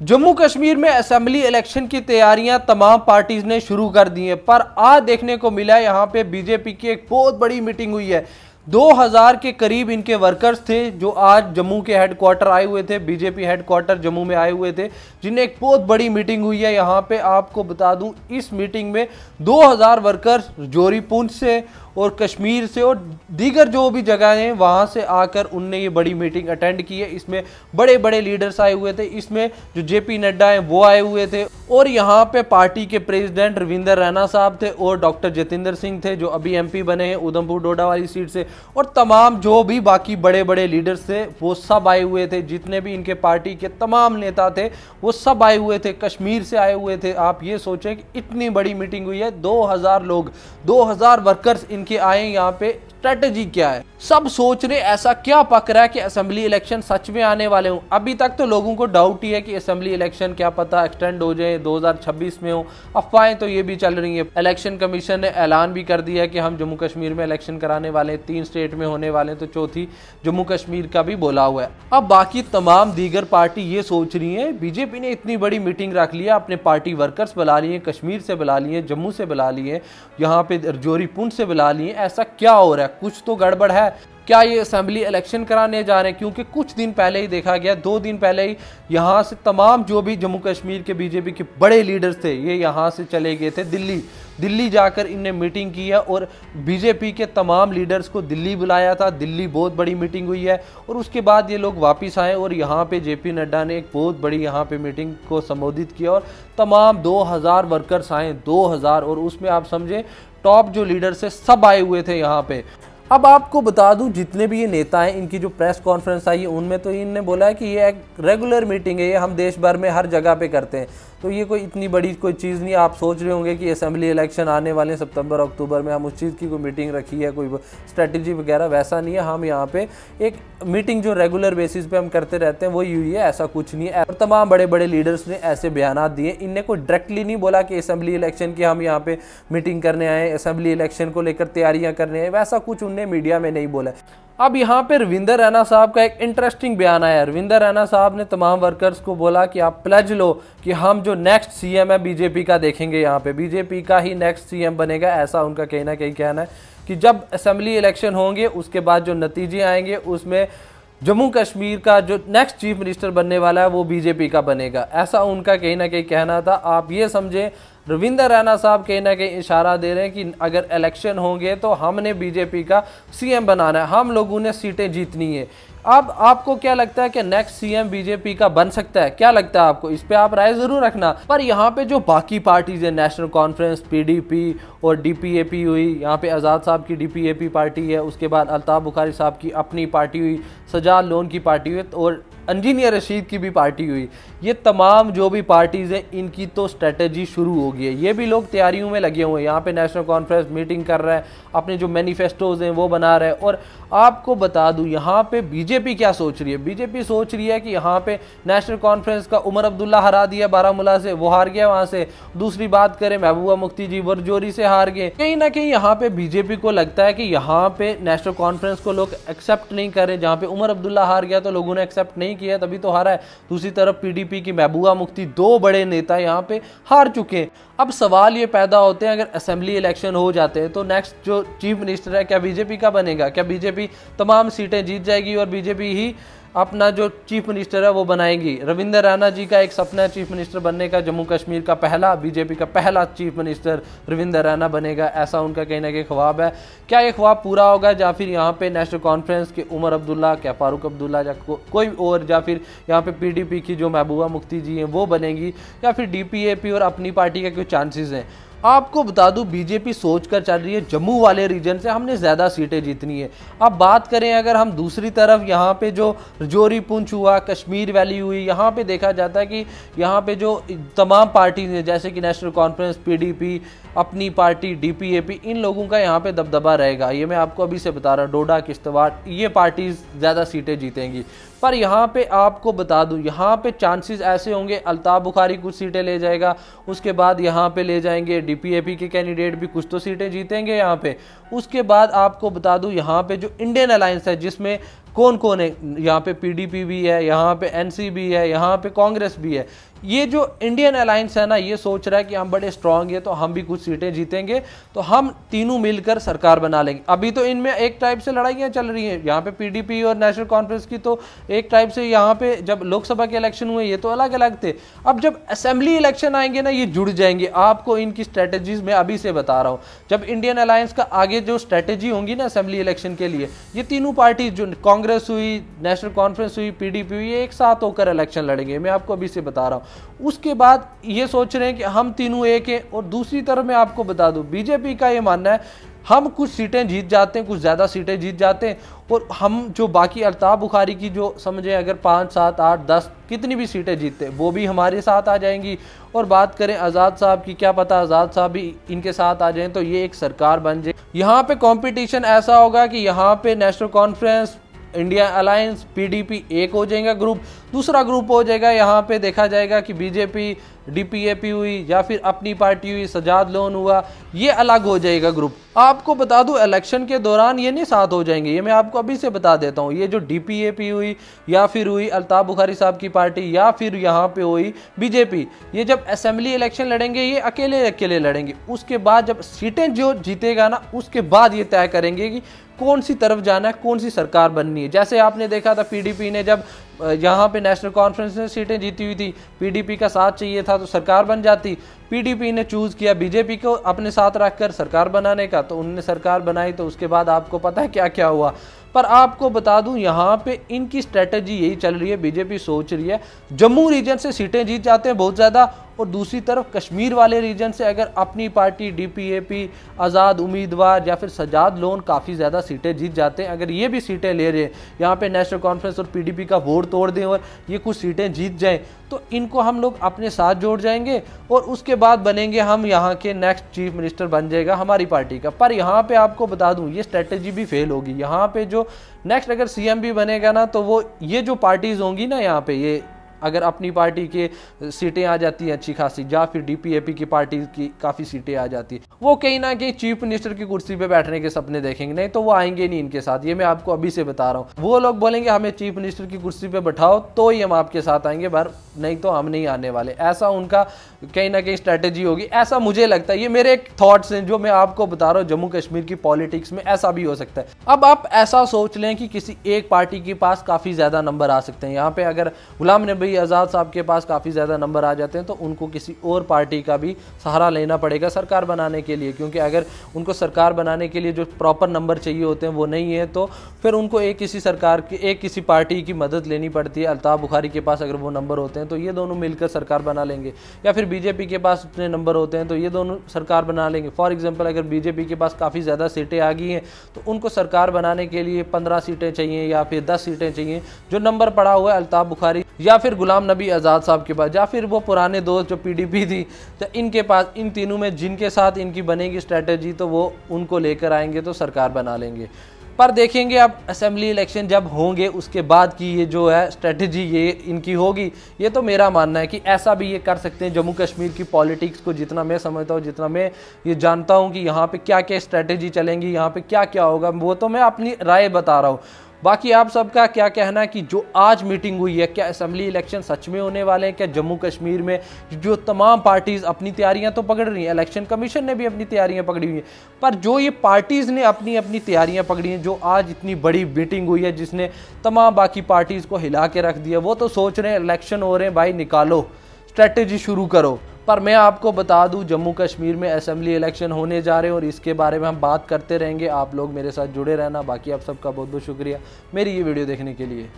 जम्मू कश्मीर में assembly election की तैयारियां तमाम पार्टीज ने शुरू कर दी हैं, पर आज देखने को मिला यहां पे बीजेपी की एक बहुत बड़ी मीटिंग हुई है। 2000 के करीब इनके वर्कर्स थे जो आज जम्मू के हेडक्वार्टर आए हुए थे, बीजेपी हेडक्वार्टर जम्मू में आए हुए थे, जिन्हें एक बहुत बड़ी मीटिंग हुई है। यहाँ पे आपको बता दूं, इस मीटिंग में 2000 वर्कर्स जोरी पुंछ से और कश्मीर से और दीगर जो भी जगह हैं वहाँ से आकर उनने ये बड़ी मीटिंग अटेंड की है। इसमें बड़े बड़े लीडर्स आए हुए थे, इसमें जो जेपी नड्डा हैं वो आए हुए थे, और यहाँ पे पार्टी के प्रेसिडेंट रविंदर रैना साहब थे और डॉक्टर जतिंदर सिंह थे जो अभी एमपी बने हैं उधमपुर डोडा वाली सीट से, और तमाम जो भी बाकी बड़े बड़े लीडर्स थे वो सब आए हुए थे। जितने भी इनके पार्टी के तमाम नेता थे वो सब आए हुए थे, कश्मीर से आए हुए थे। आप ये सोचें कि इतनी बड़ी मीटिंग हुई है, 2000 लोग, 2000 वर्कर्स इनके आए यहाँ पे। स्ट्रेटजी क्या है? सब सोच रहे ऐसा क्या पक रहा है कि असेंबली इलेक्शन सच में आने वाले हों। अभी तक तो लोगों को डाउट ही है कि असेंबली इलेक्शन क्या पता एक्सटेंड हो जाए, 2026 में हो। अफवाहें तो ये भी चल रही हैं। इलेक्शन कमीशन ने ऐलान भी कर दिया कि हम जम्मू कश्मीर में इलेक्शन कराने वाले हैं, 3 स्टेट में होने वाले हैं, तो चौथी जम्मू कश्मीर का भी बोला हुआ है। अब बाकी तमाम दीगर पार्टी ये सोच रही है, बीजेपी ने इतनी बड़ी मीटिंग रख लिया, अपने पार्टी वर्कर्स बुला लिए, कश्मीर से बुला लिए, जम्मू से बुला लिए, यहाँ पे जोरी पुंछ से बुला लिए, ऐसा क्या हो रहा है? कुछ तो गड़बड़ है। क्या ये असेंबली इलेक्शन कराने जा रहे हैं? क्योंकि कुछ दिन पहले ही देखा गया, 2 दिन पहले ही यहाँ से तमाम जो भी जम्मू कश्मीर के बीजेपी के बड़े लीडर्स थे ये यहाँ से चले गए थे दिल्ली जाकर इनने मीटिंग की है, और बीजेपी के तमाम लीडर्स को दिल्ली बुलाया था। दिल्ली बहुत बड़ी मीटिंग हुई है और उसके बाद ये लोग वापस आए और यहाँ पे जेपी नड्डा ने एक बहुत बड़ी यहाँ पे मीटिंग को संबोधित किया और तमाम 2000 वर्कर्स आए, 2000, और उसमें आप समझे टॉप जो लीडर्स है सब आए हुए थे यहाँ पे। अब आपको बता दूं, जितने भी ये नेता हैं इनकी जो प्रेस कॉन्फ्रेंस आई है उनमें तो इनने बोला है कि ये एक रेगुलर मीटिंग है, ये हम देश भर में हर जगह पे करते हैं, तो ये कोई इतनी बड़ी कोई चीज़ नहीं। आप सोच रहे होंगे कि असेंबली इलेक्शन आने वाले हैं सितंबर अक्टूबर में, हम उस चीज़ की कोई मीटिंग रखी है, कोई स्ट्रेटजी वगैरह, वैसा नहीं है। हम यहाँ पे एक मीटिंग जो रेगुलर बेसिस पे हम करते रहते हैं वही हुई है, ऐसा कुछ नहीं है। और तमाम बड़े बड़े लीडर्स ने ऐसे बयान दिए, इनने कोई डायरेक्टली नहीं बोला कि असेंबली इलेक्शन की हम यहाँ पे मीटिंग करने आए, असेंबली इलेक्शन को लेकर तैयारियाँ करने आए, वैसा कुछ उनने मीडिया में नहीं बोला। अब यहाँ पे रविंदर रैना साहब का एक इंटरेस्टिंग बयान आया। रविंदर रैना साहब ने तमाम वर्कर्स को बोला कि आप प्लेज लो कि हम जो नेक्स्ट सीएम है बीजेपी का देखेंगे, यहाँ पे बीजेपी का ही नेक्स्ट सीएम बनेगा, ऐसा उनका कहीं ना कहीं कहना है कि जब असेंबली इलेक्शन होंगे उसके बाद जो नतीजे आएंगे उसमें जम्मू कश्मीर का जो नेक्स्ट चीफ मिनिस्टर बनने वाला है वो बीजेपी का बनेगा, ऐसा उनका कहीं ना कहीं कहना था। आप ये समझे रविंदर रैना साहब कहीं ना कहीं इशारा दे रहे हैं कि अगर इलेक्शन होंगे तो हमने बीजेपी का सीएम बनाना है, हम लोगों ने सीटें जीतनी है। अब आपको क्या लगता है कि नेक्स्ट सीएम बीजेपी का बन सकता है? क्या लगता है आपको? इस पे आप राय जरूर रखना। पर यहाँ पे जो बाकी पार्टीज है, नेशनल कॉन्फ्रेंस, पीडीपी और डीपीएपी हुई, यहाँ पे आज़ाद साहब की डीपीएपी पार्टी है, उसके बाद अल्ताफ बुखारी साहब की अपनी पार्टी हुई, सजाद लोन की पार्टी हुई और इंजीनियर रशीद की भी पार्टी हुई। ये तमाम जो भी पार्टीज़ हैं इनकी तो स्ट्रेटजी शुरू हो गई है, ये भी लोग तैयारियों में लगे हुए हैं। यहाँ पे नेशनल कॉन्फ्रेंस मीटिंग कर रहा है, अपने जो मैनिफेस्टोज हैं वो बना रहे हैं। और आपको बता दूं यहाँ पे बीजेपी क्या सोच रही है, बीजेपी सोच रही है कि यहाँ पे नेशनल कॉन्फ्रेंस का उमर अब्दुल्ला हरा दिया बारामूला से, वो हार गया वहाँ से। दूसरी बात करें महबूबा मुफ्ती जी वर्जोरी से हार गए। कहीं ना कहीं यहाँ पे बीजेपी को लगता है कि यहाँ पे नेशनल कॉन्फ्रेंस को लोग एक्सेप्ट नहीं कर रहे। जहाँ पे उमर अब्दुल्ला हार गया तो लोगों ने एक्सेप्ट नहीं किया, तभी तो हारा है। दूसरी तरफ पीडीपी की महबूबा मुफ्ती, 2 बड़े नेता यहाँ पे हार चुके हैं। अब सवाल ये पैदा होते हैं, अगर असेंबली इलेक्शन हो जाते हैं तो नेक्स्ट जो चीफ मिनिस्टर है क्या बीजेपी का बनेगा? क्या बीजेपी तमाम सीटें जीत जाएगी और बीजेपी ही अपना जो चीफ मिनिस्टर है वो बनाएगी? रविंदर रैना जी का एक सपना है चीफ मिनिस्टर बनने का, जम्मू कश्मीर का पहला, बीजेपी का पहला चीफ मिनिस्टर रविंदर रैना बनेगा, ऐसा उनका कहीं ना कहीं ख्वाब है। क्या ये ख्वाब पूरा होगा, या फिर यहाँ पे नेशनल कॉन्फ्रेंस के उमर अब्दुल्ला, क्या फारूक अब्दुल्ला या कोई और, या फिर यहाँ पे पीडीपी की जो महबूबा मुफ्ती जी हैं वो बनेगी, या फिर डीपीएपी और अपनी पार्टी का कोई चांसेस हैं? आपको बता दूं बीजेपी सोचकर चल रही है जम्मू वाले रीजन से हमने ज़्यादा सीटें जीतनी है। अब बात करें अगर हम दूसरी तरफ, यहाँ पे जो जोरी पुंछ हुआ, कश्मीर वैली हुई, यहाँ पे देखा जाता है कि यहाँ पे जो तमाम पार्टीज हैं जैसे कि नेशनल कॉन्फ्रेंस, पीडीपी, अपनी पार्टी, डीपीएपी, इन लोगों का यहाँ पे दबदबा रहेगा। ये मैं आपको अभी से बता रहा हूँ, डोडा, किश्तवाड़, ये पार्टीज ज़्यादा सीटें जीतेंगी। पर यहाँ पे आपको बता दूं, यहाँ पे चांसेस ऐसे होंगे अल्ताफ बुखारी कुछ सीटें ले जाएगा, उसके बाद यहाँ पे ले जाएंगे डीपीएपी के कैंडिडेट भी कुछ तो सीटें जीतेंगे यहाँ पे। उसके बाद आपको बता दूं यहाँ पे जो इंडियन अलायंस है जिसमें कौन कौन है, यहाँ पे पीडीपी भी है, यहाँ पे एनसी भी है, यहाँ पे कांग्रेस भी है। ये जो इंडियन अलायंस है ना, ये सोच रहा है कि हम बड़े स्ट्रांग है तो हम भी कुछ सीटें जीतेंगे, तो हम तीनों मिलकर सरकार बना लेंगे। अभी तो इनमें एक टाइप से लड़ाइयाँ चल रही हैं, यहाँ पे पीडीपी और नेशनल कॉन्फ्रेंस की तो एक टाइप से, यहाँ पे जब लोकसभा के इलेक्शन हुए ये तो अलग अलग थे, अब जब असेंबली इलेक्शन आएंगे ना ये जुड़ जाएंगे। आपको इनकी स्ट्रेटेजीज मैं अभी से बता रहा हूँ। जब इंडियन अलायंस का आगे जो स्ट्रेटेजी होंगी ना असेंबली इलेक्शन के लिए, ये तीनों पार्टी जो कांग्रेस हुई, नेशनल कॉन्फ्रेंस हुई, पीडीपी हुई, ये एक साथ होकर इलेक्शन लड़ेंगे। मैं आपको अभी से बता रहा हूँ। उसके बाद ये सोच रहे हैं कि हम तीनों एक हैं। और दूसरी तरफ मैं आपको बता दूं, बीजेपी का ये मानना है हम कुछ सीटें जीत जाते हैं, कुछ ज़्यादा सीटें जीत जाते हैं, और हम जो बाकी अल्ताफ बुखारी की जो समझे अगर 5, 7, 8, 10 कितनी भी सीटें जीतते हैं वो भी हमारे साथ आ जाएंगी। और बात करें आज़ाद साहब की, क्या पता आज़ाद साहब भी इनके साथ आ जाएं तो ये एक सरकार बन जाए। यहाँ पे कंपटीशन ऐसा होगा कि यहाँ पे national conference, India alliance, PDP एक हो जाएगा ग्रुप, दूसरा ग्रुप हो जाएगा यहाँ पे देखा जाएगा कि बीजेपी, डीपीएपी हुई या फिर अपनी पार्टी हुई, सजाद लोन हुआ, ये अलग हो जाएगा ग्रुप। आपको बता दूं इलेक्शन के दौरान ये नहीं साथ हो जाएंगे, ये मैं आपको अभी से बता देता हूँ। ये जो डीपीएपी हुई या फिर हुई अल्ताफ बुखारी साहब की पार्टी या फिर यहाँ पे हुई बीजेपी, ये जब असेंबली इलेक्शन लड़ेंगे ये अकेले अकेले लड़ेंगे। उसके बाद जब सीटें जो जीतेगा ना उसके बाद ये तय करेंगे कि कौन सी तरफ जाना है, कौन सी सरकार बननी है। जैसे आपने देखा था पीडीपी ने जब यहाँ पे नेशनल कॉन्फ्रेंस ने सीटें जीती हुई थी, पीडीपी का साथ चाहिए था तो सरकार बन जाती। पीडीपी ने चूज किया बीजेपी को अपने साथ रखकर सरकार बनाने का, तो उन्होंने सरकार बनाई। तो उसके बाद आपको पता है क्या क्या हुआ। पर आपको बता दूं यहाँ पे इनकी स्ट्रेटजी यही चल रही है, बीजेपी सोच रही है जम्मू रीजन से सीटें जीत जाते हैं बहुत ज़्यादा, और दूसरी तरफ कश्मीर वाले रीजन से अगर अपनी पार्टी डीपीएपी, आज़ाद उम्मीदवार या फिर सजाद लोन काफ़ी ज़्यादा सीटें जीत जाते हैं, अगर ये भी सीटें ले रहे हैं यहाँ पे नेशनल कॉन्फ्रेंस और पीडीपी का वोट तोड़ दें और ये कुछ सीटें जीत जाएं, तो इनको हम लोग अपने साथ जोड़ जाएंगे और उसके बाद बनेंगे हम यहाँ के नेक्स्ट चीफ मिनिस्टर बन जाएगा हमारी पार्टी का। पर यहाँ पे आपको बता दूँ ये स्ट्रेटेजी भी फेल होगी। यहाँ पे जो नेक्स्ट अगर सीएम भी बनेगा ना तो वो ये जो पार्टीज होंगी ना यहाँ पे, ये अगर अपनी पार्टी के सीटें आ जाती हैं अच्छी खासी या फिर डीपीएपी की पार्टी की काफ़ी सीटें आ जाती है, वो कहीं ना कहीं चीफ मिनिस्टर की कुर्सी पे बैठने के सपने देखेंगे, नहीं तो वो आएंगे नहीं इनके साथ। ये मैं आपको अभी से बता रहा हूँ। वो लोग बोलेंगे हमें चीफ मिनिस्टर की कुर्सी पे बैठाओ तो ही हम आपके साथ आएंगे, पर नहीं तो हम नहीं आने वाले। ऐसा उनका कहीं ना कहीं स्ट्रेटेजी होगी, ऐसा मुझे लगता है। ये मेरे एक थॉट्स हैं जो मैं आपको बता रहा हूँ। जम्मू कश्मीर की पॉलिटिक्स में ऐसा भी हो सकता है। अब आप ऐसा सोच लें कि किसी एक पार्टी के पास काफ़ी ज़्यादा नंबर आ सकते हैं। यहाँ पे अगर गुलाम नबी आज़ाद साहब के पास काफ़ी ज़्यादा नंबर आ जाते हैं तो उनको किसी और पार्टी का भी सहारा लेना पड़ेगा सरकार बनाने के लिए, क्योंकि अगर उनको सरकार बनाने के लिए जो प्रॉपर नंबर चाहिए होते हैं वो नहीं है तो फिर उनको एक किसी सरकार की, एक किसी पार्टी की मदद लेनी पड़ती है। अल्ताफ बुखारी के पास अगर वो नंबर होते हैं तो ये दोनों मिलकर सरकार बना लेंगे, या फिर बीजेपी के पास उतने नंबर होते हैं तो ये दोनों सरकार बना लेंगे। फॉर एग्जांपल अगर बीजेपी के पास काफ़ी ज़्यादा सीटें आ गई हैं तो उनको सरकार बनाने के लिए 15 सीटें चाहिए या फिर 10 सीटें चाहिए। जो नंबर पड़ा हुआ है अल्ताफ बुखारी या फिर गुलाम नबी आज़ाद साहब के पास या फिर वो पुराने दोस्त जो पीडीपी थी, तो इनके पास, इन तीनों में जिनके साथ इनकी बनेगी स्ट्रेटेजी तो वो उनको लेकर आएंगे तो सरकार बना लेंगे। पर देखेंगे अब असेंबली इलेक्शन जब होंगे उसके बाद की ये जो है स्ट्रेटजी ये इनकी होगी। ये तो मेरा मानना है कि ऐसा भी ये कर सकते हैं। जम्मू कश्मीर की पॉलिटिक्स को जितना मैं समझता हूँ, जितना मैं ये जानता हूँ कि यहाँ पे क्या क्या स्ट्रेटजी चलेंगी, यहाँ पे क्या क्या होगा, वो तो मैं अपनी राय बता रहा हूँ। बाकी आप सबका क्या कहना है कि जो आज मीटिंग हुई है, क्या असेंबली इलेक्शन सच में होने वाले हैं? क्या जम्मू कश्मीर में जो तमाम पार्टीज़ अपनी तैयारियां तो पकड़ रही हैं, इलेक्शन कमीशन ने भी अपनी तैयारियां पकड़ी हुई हैं, पर जो ये पार्टीज़ ने अपनी अपनी तैयारियां पकड़ी हैं, जो आज इतनी बड़ी मीटिंग हुई है जिसने तमाम बाकी पार्टीज़ को हिला के रख दिया, वो तो सोच रहे हैं इलेक्शन हो रहे हैं भाई, निकालो स्ट्रेटजी शुरू करो। पर मैं आपको बता दूं जम्मू कश्मीर में असेंबली इलेक्शन होने जा रहे हैं और इसके बारे में हम बात करते रहेंगे। आप लोग मेरे साथ जुड़े रहना। बाकी आप सबका बहुत बहुत शुक्रिया मेरी ये वीडियो देखने के लिए।